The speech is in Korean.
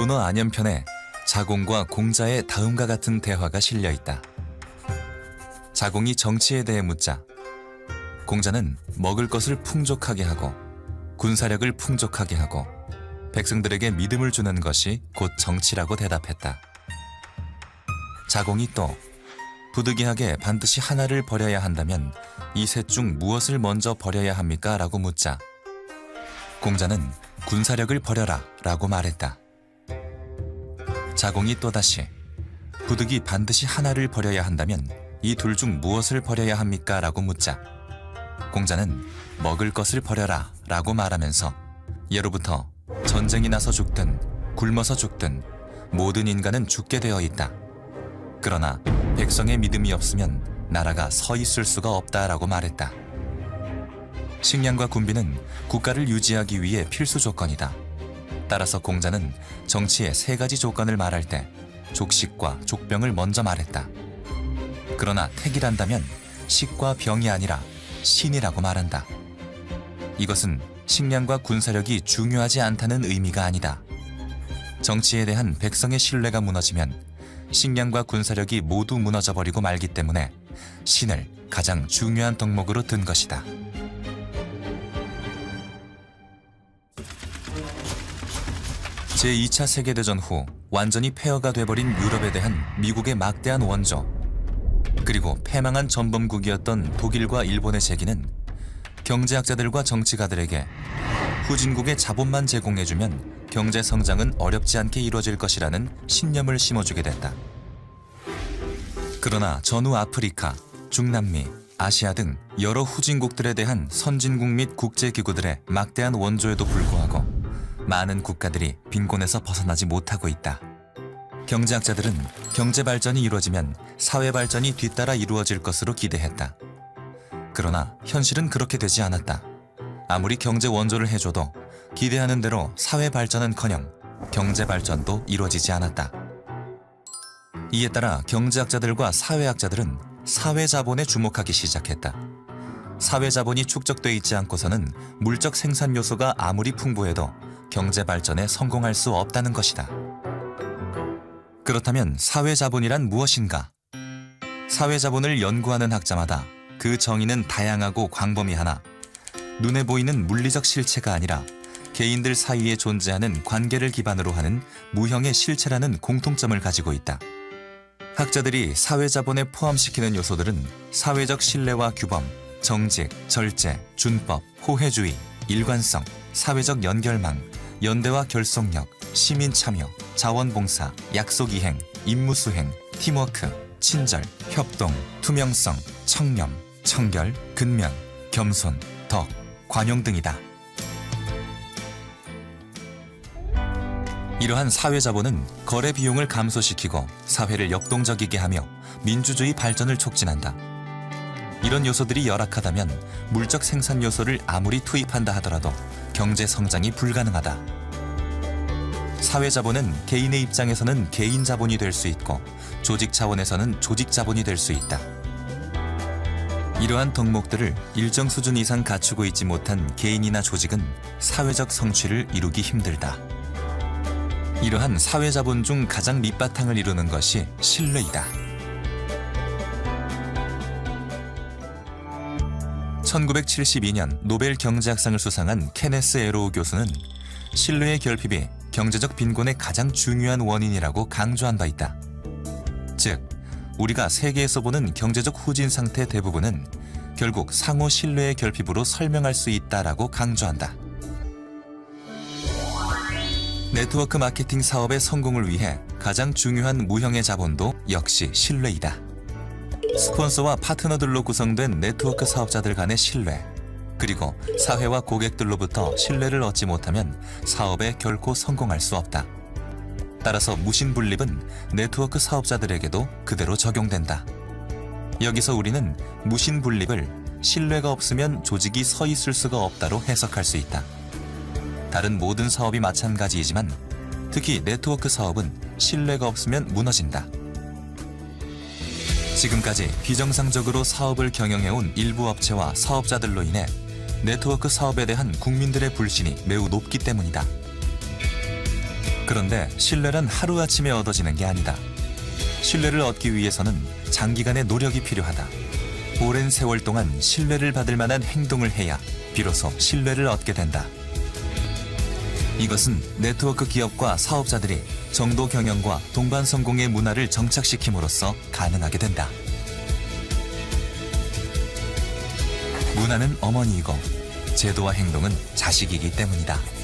논어 안연편에 자공과 공자의 다음과 같은 대화가 실려 있다. 자공이 정치에 대해 묻자 공자는 먹을 것을 풍족하게 하고 군사력을 풍족하게 하고 백성들에게 믿음을 주는 것이 곧 정치라고 대답했다. 자공이 또 부득이하게 반드시 하나를 버려야 한다면 이 셋 중 무엇을 먼저 버려야 합니까? 라고 묻자 공자는 군사력을 버려라 라고 말했다. 자공이 또다시 부득이 반드시 하나를 버려야 한다면 이 둘 중 무엇을 버려야 합니까? 라고 묻자 공자는 먹을 것을 버려라 라고 말하면서 예로부터 전쟁이 나서 죽든 굶어서 죽든 모든 인간은 죽게 되어 있다. 그러나 백성의 믿음이 없으면 나라가 서 있을 수가 없다라고 말했다. 식량과 군비는 국가를 유지하기 위해 필수 조건이다. 따라서 공자는 정치의 세 가지 조건을 말할 때 족식과 족병을 먼저 말했다. 그러나 택이란다면 식과 병이 아니라 신이라고 말한다. 이것은 식량과 군사력이 중요하지 않다는 의미가 아니다. 정치에 대한 백성의 신뢰가 무너지면 식량과 군사력이 모두 무너져버리고 말기 때문에 신을 가장 중요한 덕목으로 든 것이다. 제2차 세계대전 후 완전히 폐허가 돼버린 유럽에 대한 미국의 막대한 원조, 그리고 패망한 전범국이었던 독일과 일본의 제기는 경제학자들과 정치가들에게 후진국의 자본만 제공해주면 경제 성장은 어렵지 않게 이루어질 것이라는 신념을 심어주게 됐다. 그러나 전후 아프리카, 중남미, 아시아 등 여러 후진국들에 대한 선진국 및 국제기구들의 막대한 원조에도 불구하고 많은 국가들이 빈곤에서 벗어나지 못하고 있다. 경제학자들은 경제 발전이 이루어지면 사회 발전이 뒤따라 이루어질 것으로 기대했다. 그러나 현실은 그렇게 되지 않았다. 아무리 경제 원조를 해줘도 기대하는 대로 사회 발전은커녕 경제 발전도 이루어지지 않았다. 이에 따라 경제학자들과 사회학자들은 사회자본에 주목하기 시작했다. 사회자본이 축적돼 있지 않고서는 물적 생산 요소가 아무리 풍부해도 경제 발전에 성공할 수 없다는 것이다. 그렇다면 사회자본이란 무엇인가? 사회자본을 연구하는 학자마다 그 정의는 다양하고 광범위하나 눈에 보이는 물리적 실체가 아니라 개인들 사이에 존재하는 관계를 기반으로 하는 무형의 실체라는 공통점을 가지고 있다. 학자들이 사회자본에 포함시키는 요소들은 사회적 신뢰와 규범, 정직, 절제, 준법, 호혜주의, 일관성, 사회적 연결망, 연대와 결속력, 시민 참여, 자원봉사, 약속이행, 임무수행, 팀워크, 친절, 협동, 투명성, 청렴, 청결, 근면, 겸손, 덕, 관용 등이다. 이러한 사회자본은 거래 비용을 감소시키고 사회를 역동적이게 하며 민주주의 발전을 촉진한다. 이런 요소들이 열악하다면 물적 생산 요소를 아무리 투입한다 하더라도 경제 성장이 불가능하다. 사회자본은 개인의 입장에서는 개인 자본이 될 수 있고 조직 차원에서는 조직 자본이 될 수 있다. 이러한 덕목들을 일정 수준 이상 갖추고 있지 못한 개인이나 조직은 사회적 성취를 이루기 힘들다. 이러한 사회자본 중 가장 밑바탕을 이루는 것이 신뢰이다. 1972년 노벨 경제학상을 수상한 케네스 에로우 교수는 신뢰의 결핍이 경제적 빈곤의 가장 중요한 원인이라고 강조한 바 있다. 즉, 우리가 세계에서 보는 경제적 후진 상태 대부분은 결국 상호 신뢰의 결핍으로 설명할 수 있다라고 강조한다. 네트워크 마케팅 사업의 성공을 위해 가장 중요한 무형의 자본도 역시 신뢰이다. 스폰서와 파트너들로 구성된 네트워크 사업자들 간의 신뢰, 그리고 사회와 고객들로부터 신뢰를 얻지 못하면 사업에 결코 성공할 수 없다. 따라서 무신분립은 네트워크 사업자들에게도 그대로 적용된다. 여기서 우리는 무신분립을 신뢰가 없으면 조직이 서 있을 수가 없다로 해석할 수 있다. 다른 모든 사업이 마찬가지이지만 특히 네트워크 사업은 신뢰가 없으면 무너진다. 지금까지 비정상적으로 사업을 경영해온 일부 업체와 사업자들로 인해 네트워크 사업에 대한 국민들의 불신이 매우 높기 때문이다. 그런데 신뢰란 하루아침에 얻어지는 게 아니다. 신뢰를 얻기 위해서는 장기간의 노력이 필요하다. 오랜 세월 동안 신뢰를 받을 만한 행동을 해야 비로소 신뢰를 얻게 된다. 이것은 네트워크 기업과 사업자들이 정도 경영과 동반 성공의 문화를 정착시킴으로써 가능하게 된다. 문화는 어머니이고 제도와 행동은 자식이기 때문이다.